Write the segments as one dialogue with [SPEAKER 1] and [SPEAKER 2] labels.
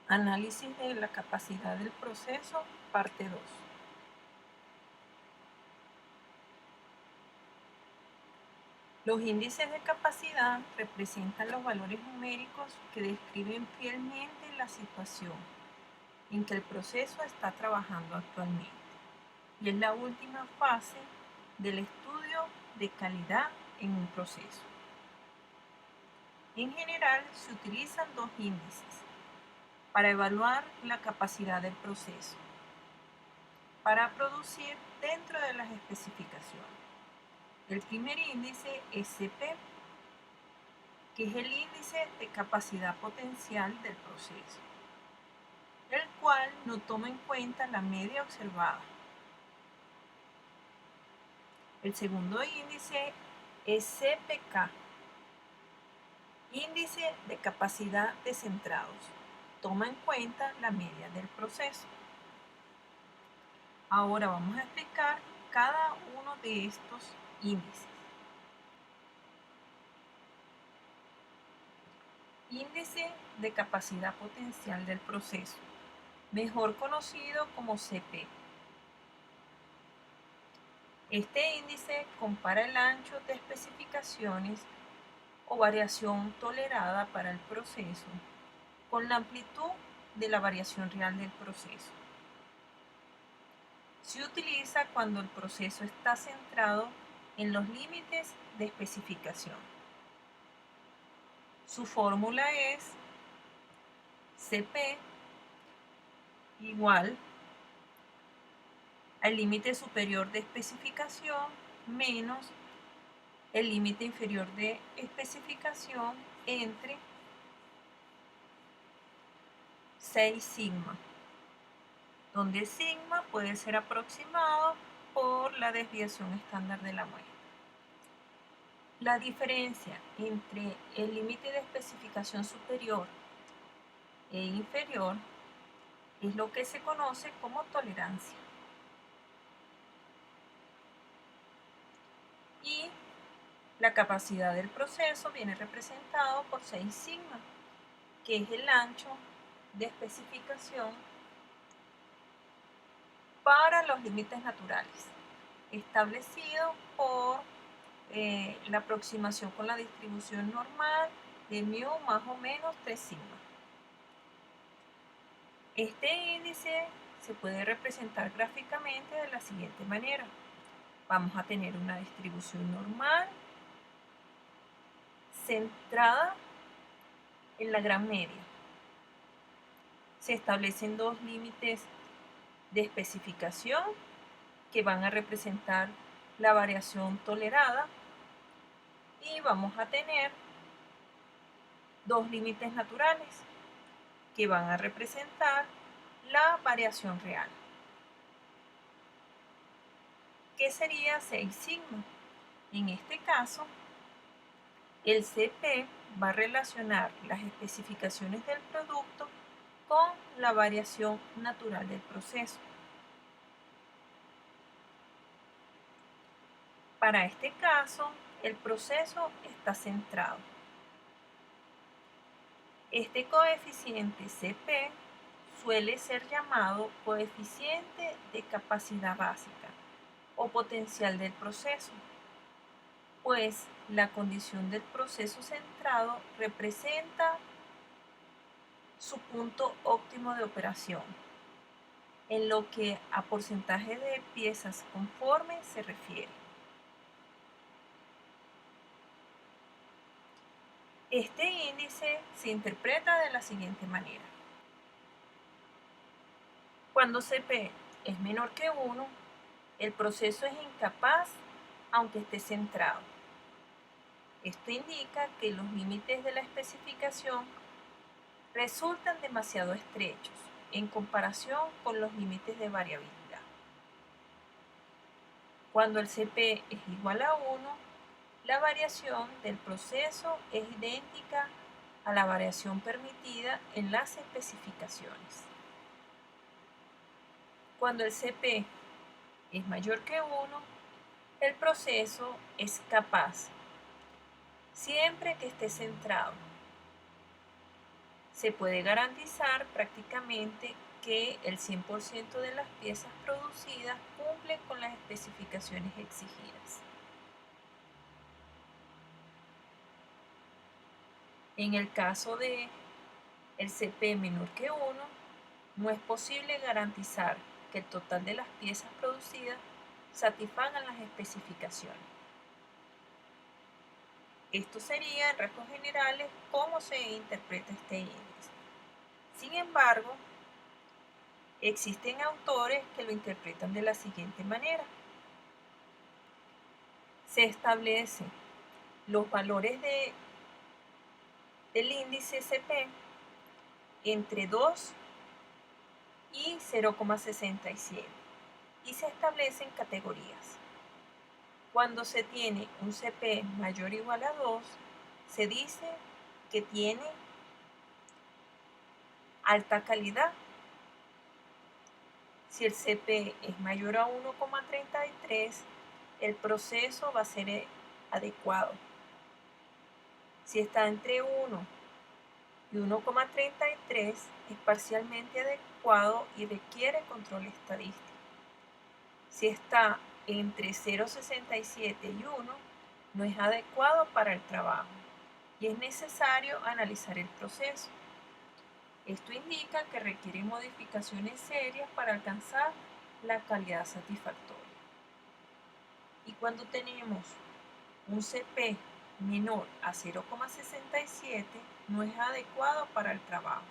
[SPEAKER 1] Análisis de la capacidad del proceso, parte 2. Los índices de capacidad representan los valores numéricos que describen fielmente la situación en que el proceso está trabajando actualmente y es la última fase del estudio de calidad en un proceso. En general, se utilizan dos índices para evaluar la capacidad del proceso para producir dentro de las especificaciones. El primer índice es CP, que es el índice de capacidad potencial del proceso, el cual no toma en cuenta la media observada. El segundo índice es CPK, índice de capacidad de centrados, toma en cuenta la media del proceso. Ahora vamos a explicar cada uno de estos índices. Índice de capacidad potencial del proceso, mejor conocido como CP. Este índice compara el ancho de especificaciones o variación tolerada para el proceso con la amplitud de la variación real del proceso. Se utiliza cuando el proceso está centrado en los límites de especificación. Su fórmula es CP igual al límite superior de especificación menos el límite inferior de especificación entre 6 sigma, donde sigma puede ser aproximado por la desviación estándar de la muestra. La diferencia entre el límite de especificación superior e inferior es lo que se conoce como tolerancia. Y la capacidad del proceso viene representado por 6 sigma, que es el ancho de especificación para los límites naturales, establecido por la aproximación con la distribución normal de mu más o menos 3 sigma. Este índice se puede representar gráficamente de la siguiente manera. Vamos a tener una distribución normal centrada en la gran media. Se establecen dos límites de especificación que van a representar la variación tolerada y vamos a tener dos límites naturales que van a representar la variación real, que sería 6 sigma. En este caso, el CP va a relacionar las especificaciones del producto con la variación natural del proceso. Para este caso, el proceso está centrado. Este coeficiente CP suele ser llamado coeficiente de capacidad básica o potencial del proceso, pues la condición del proceso centrado representa su punto óptimo de operación, en lo que a porcentaje de piezas conformes se refiere. Este índice se interpreta de la siguiente manera. Cuando CP es menor que 1, el proceso es incapaz aunque esté centrado. Esto indica que los límites de la especificación resultan demasiado estrechos en comparación con los límites de variabilidad. Cuando el CP es igual a 1, la variación del proceso es idéntica a la variación permitida en las especificaciones. Cuando el CP es mayor que 1, el proceso es capaz, siempre que esté centrado. se puede garantizar prácticamente que el 100% de las piezas producidas cumplen con las especificaciones exigidas. En el caso de el CP menor que 1, no es posible garantizar que el total de las piezas producidas satisfagan las especificaciones. Esto sería, en rasgos generales, cómo se interpreta este índice. Sin embargo, existen autores que lo interpretan de la siguiente manera. Se establecen los valores del índice CP entre 2 y 0,67 y se establecen categorías. Cuando se tiene un CP mayor o igual a 2, se dice que tiene alta calidad. Si el CP es mayor a 1,33, el proceso va a ser adecuado. Si está entre 1 y 1,33, es parcialmente adecuado y requiere control estadístico. Si está entre 0,67 y 1, no es adecuado para el trabajo y es necesario analizar el proceso. Esto indica que requiere modificaciones serias para alcanzar la calidad satisfactoria. Y cuando tenemos un CP menor a 0,67, no es adecuado para el trabajo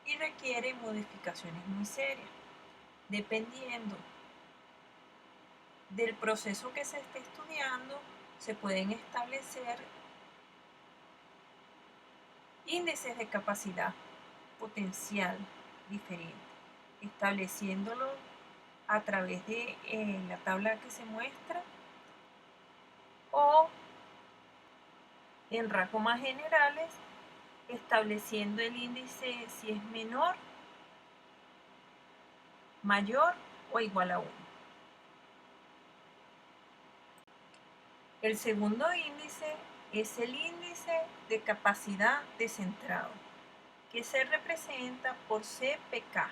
[SPEAKER 1] y requiere modificaciones muy serias. Dependiendo del proceso que se esté estudiando, se pueden establecer índices de capacidad potencial diferentes, estableciéndolo a través de la tabla que se muestra o en rasgos más generales, estableciendo el índice si es menor, mayor o igual a 1. El segundo índice es el índice de capacidad de centrado, que se representa por CPK.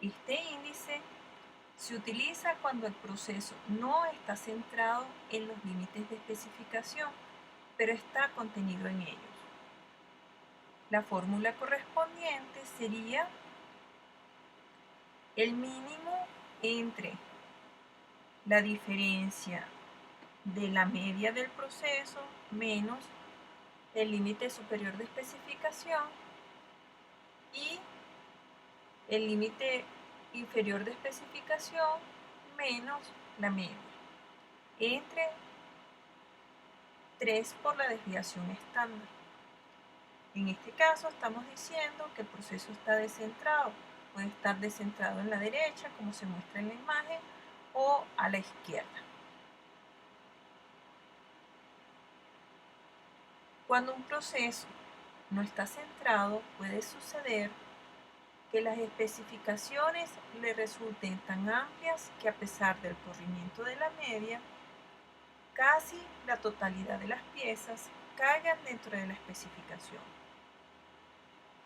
[SPEAKER 1] Este índice se utiliza cuando el proceso no está centrado en los límites de especificación, pero está contenido en ellos. La fórmula correspondiente sería el mínimo entre la diferencia de la media del proceso menos el límite superior de especificación y el límite inferior de especificación menos la media, entre 3 por la desviación estándar. En este caso estamos diciendo que el proceso está descentrado. Puede estar descentrado en la derecha, como se muestra en la imagen, o a la izquierda. Cuando un proceso no está centrado, puede suceder que las especificaciones le resulten tan amplias que a pesar del corrimiento de la media, casi la totalidad de las piezas caigan dentro de la especificación,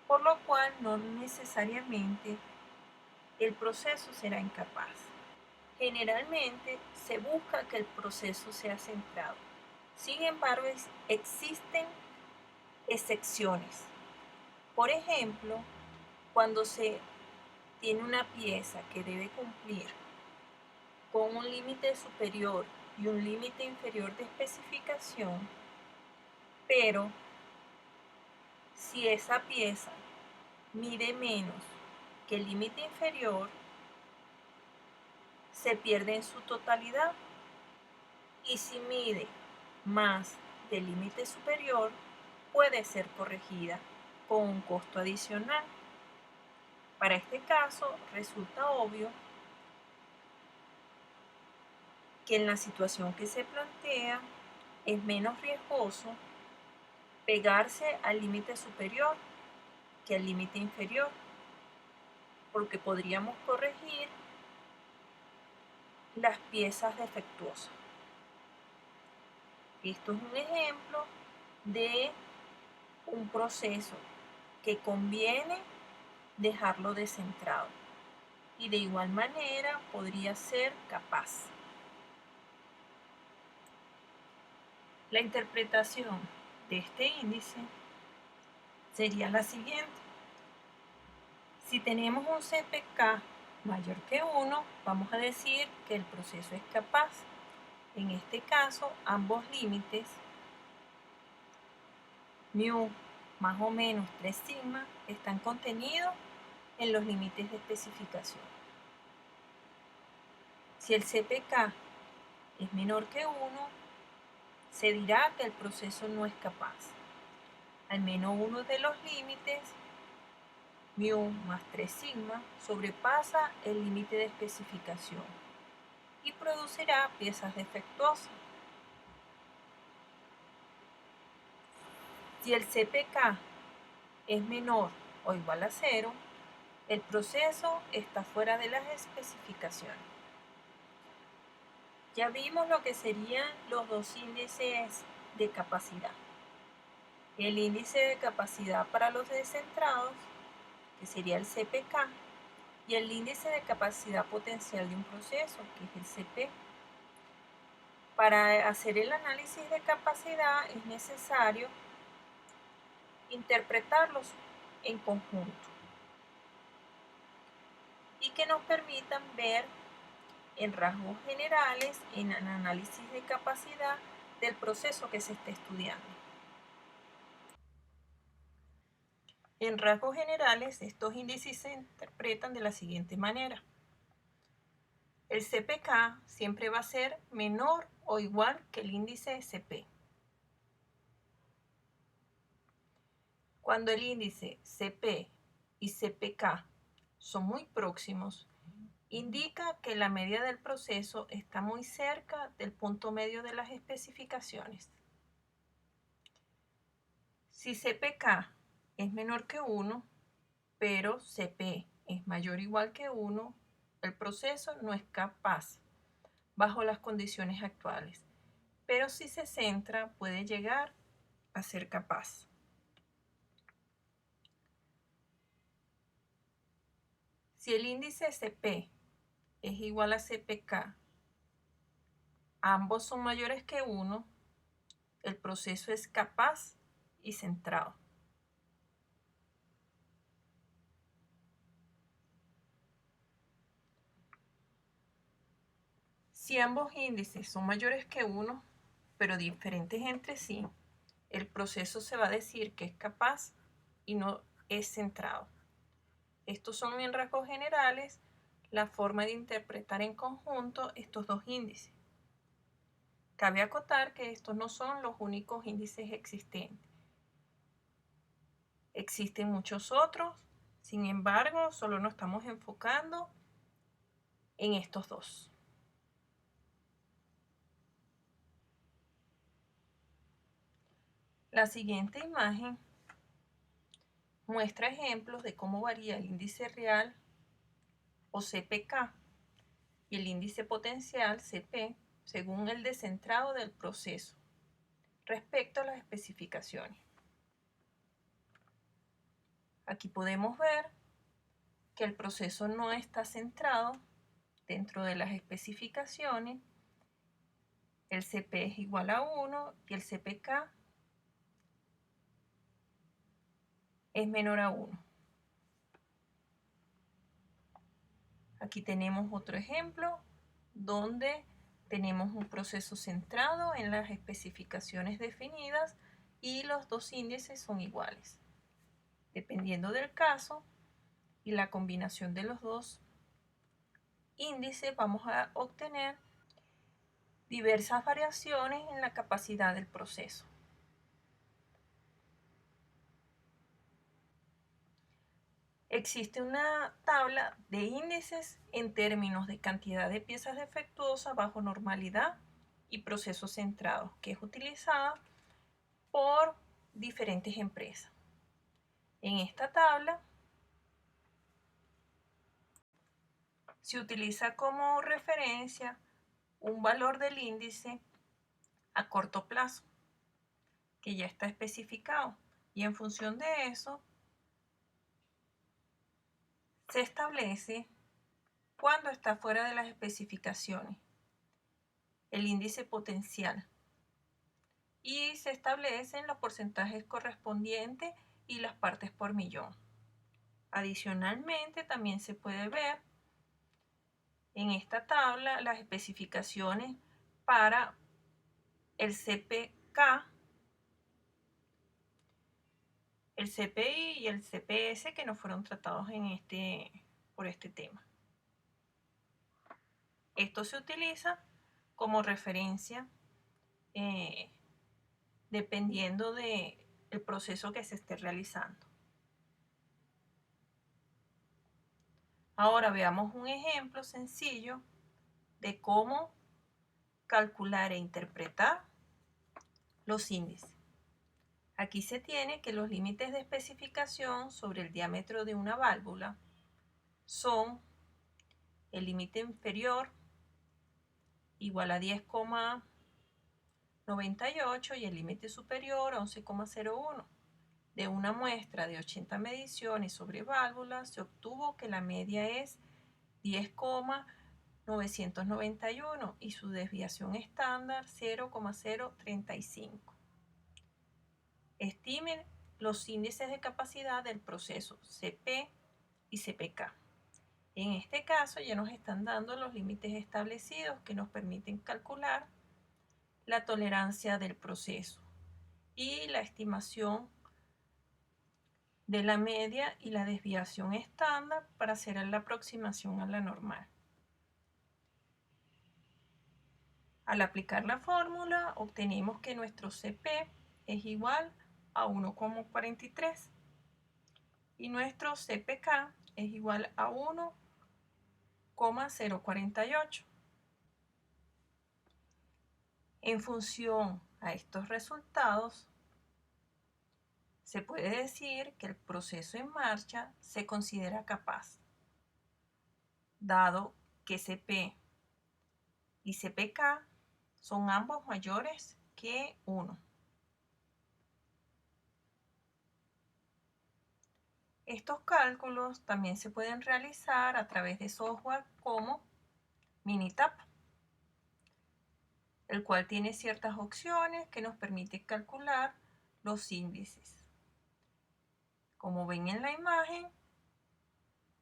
[SPEAKER 1] por lo cual no necesariamente el proceso será incapaz. Generalmente se busca que el proceso sea centrado. Sin embargo, existen excepciones. Por ejemplo, cuando se tiene una pieza que debe cumplir con un límite superior y un límite inferior de especificación, pero si esa pieza mide menos que el límite inferior, se pierde en su totalidad, y si mide más del límite superior, puede ser corregida con un costo adicional. Para este caso, resulta obvio que en la situación que se plantea es menos riesgoso pegarse al límite superior que al límite inferior, porque podríamos corregir las piezas defectuosas. Esto es un ejemplo de un proceso que conviene dejarlo descentrado y de igual manera podría ser capaz. La interpretación de este índice sería la siguiente. Si tenemos un CPK mayor que 1, vamos a decir que el proceso es capaz. En este caso, ambos límites, mu más o menos 3 sigma, están contenidos en los límites de especificación. Si el CPK es menor que 1, se dirá que el proceso no es capaz. Al menos uno de los límites, mu más 3 sigma, sobrepasa el límite de especificación y producirá piezas defectuosas. Si el CPK es menor o igual a 0, el proceso está fuera de las especificaciones. Ya vimos lo que serían los dos índices de capacidad. El índice de capacidad para los descentrados, que sería el CPK, y el índice de capacidad potencial de un proceso, que es el CP. Para hacer el análisis de capacidad es necesario interpretarlos en conjunto y que nos permitan ver en rasgos generales en el análisis de capacidad del proceso que se está estudiando. En rasgos generales, estos índices se interpretan de la siguiente manera. El CPK siempre va a ser menor o igual que el índice CP. Cuando el índice CP y CPK son muy próximos, indica que la media del proceso está muy cerca del punto medio de las especificaciones. Si CPK es menor que 1, pero CP es mayor o igual que 1, el proceso no es capaz bajo las condiciones actuales, pero si se centra puede llegar a ser capaz. Si el índice CP es igual a CPK, ambos son mayores que 1, el proceso es capaz y centrado. Si ambos índices son mayores que 1, pero diferentes entre sí, el proceso se va a decir que es capaz y no es centrado. Estos son en rasgos generales la forma de interpretar en conjunto estos dos índices. Cabe acotar que estos no son los únicos índices existentes. Existen muchos otros, sin embargo, solo nos estamos enfocando en estos dos. La siguiente imagen muestra ejemplos de cómo varía el índice real o CPK y el índice potencial CP según el descentrado del proceso respecto a las especificaciones. Aquí podemos ver que el proceso no está centrado dentro de las especificaciones. El CP es igual a 1 y el CPK es menor a 1. Aquí tenemos otro ejemplo donde tenemos un proceso centrado en las especificaciones definidas y los dos índices son iguales. Dependiendo del caso y la combinación de los dos índices, vamos a obtener diversas variaciones en la capacidad del proceso. Existe una tabla de índices en términos de cantidad de piezas defectuosas bajo normalidad y procesos centrados, que es utilizada por diferentes empresas. En esta tabla se utiliza como referencia un valor del índice a corto plazo, que ya está especificado. Y en función de eso, se establece cuando está fuera de las especificaciones el índice potencial y se establecen los porcentajes correspondientes y las partes por millón. Adicionalmente, también se puede ver en esta tabla las especificaciones para el CPK, el CPI y el CPS que no fueron tratados por este tema. Esto se utiliza como referencia dependiendo del proceso que se esté realizando. Ahora veamos un ejemplo sencillo de cómo calcular e interpretar los índices. Aquí se tiene que los límites de especificación sobre el diámetro de una válvula son el límite inferior igual a 10,98 y el límite superior a 11,01. De una muestra de 80 mediciones sobre válvulas se obtuvo que la media es 10,991 y su desviación estándar 0,035. Estimen los índices de capacidad del proceso CP y CPK. En este caso ya nos están dando los límites establecidos que nos permiten calcular la tolerancia del proceso y la estimación de la media y la desviación estándar para hacer la aproximación a la normal. Al aplicar la fórmula obtenemos que nuestro CP es igual a 1,43 y nuestro CPK es igual a 1,048. En función a estos resultados, se puede decir que el proceso en marcha se considera capaz, dado que CP y CPK son ambos mayores que 1. Estos cálculos también se pueden realizar a través de software como Minitab, el cual tiene ciertas opciones que nos permiten calcular los índices. Como ven en la imagen,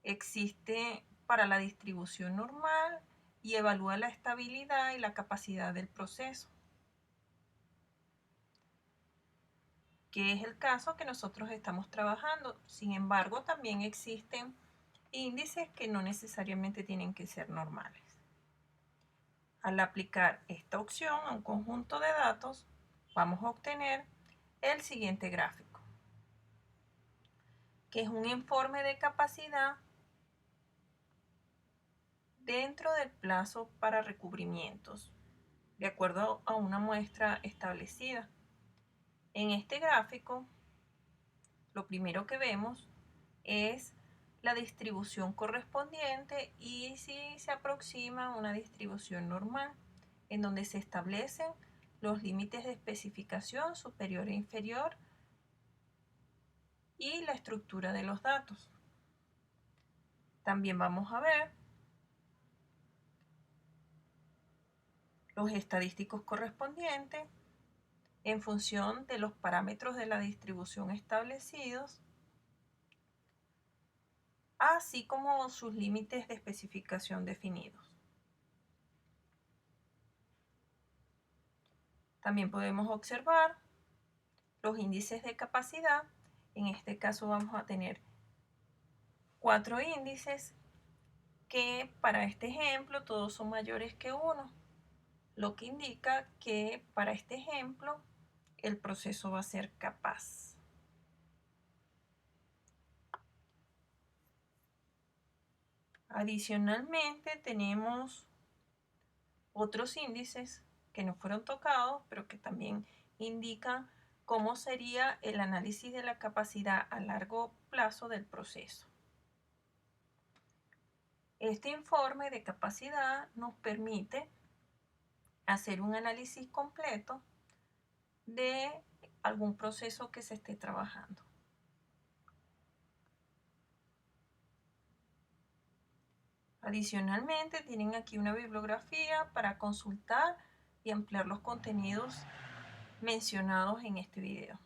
[SPEAKER 1] existe para la distribución normal y evalúa la estabilidad y la capacidad del proceso, que es el caso que nosotros estamos trabajando. Sin embargo, también existen índices que no necesariamente tienen que ser normales. Al aplicar esta opción a un conjunto de datos, vamos a obtener el siguiente gráfico, que es un informe de capacidad dentro del plazo para recubrimientos, de acuerdo a una muestra establecida. En este gráfico, lo primero que vemos es la distribución correspondiente y si se aproxima a una distribución normal, en donde se establecen los límites de especificación superior e inferior y la estructura de los datos. También vamos a ver los estadísticos correspondientes en función de los parámetros de la distribución establecidos, así como sus límites de especificación definidos. También podemos observar los índices de capacidad. En este caso vamos a tener 4 índices que para este ejemplo todos son mayores que 1, lo que indica que para este ejemplo el proceso va a ser capaz. Adicionalmente tenemos otros índices que no fueron tocados, pero que también indican cómo sería el análisis de la capacidad a largo plazo del proceso. Este informe de capacidad nos permite hacer un análisis completo de algún proceso que se esté trabajando. Adicionalmente, tienen aquí una bibliografía para consultar y ampliar los contenidos mencionados en este video.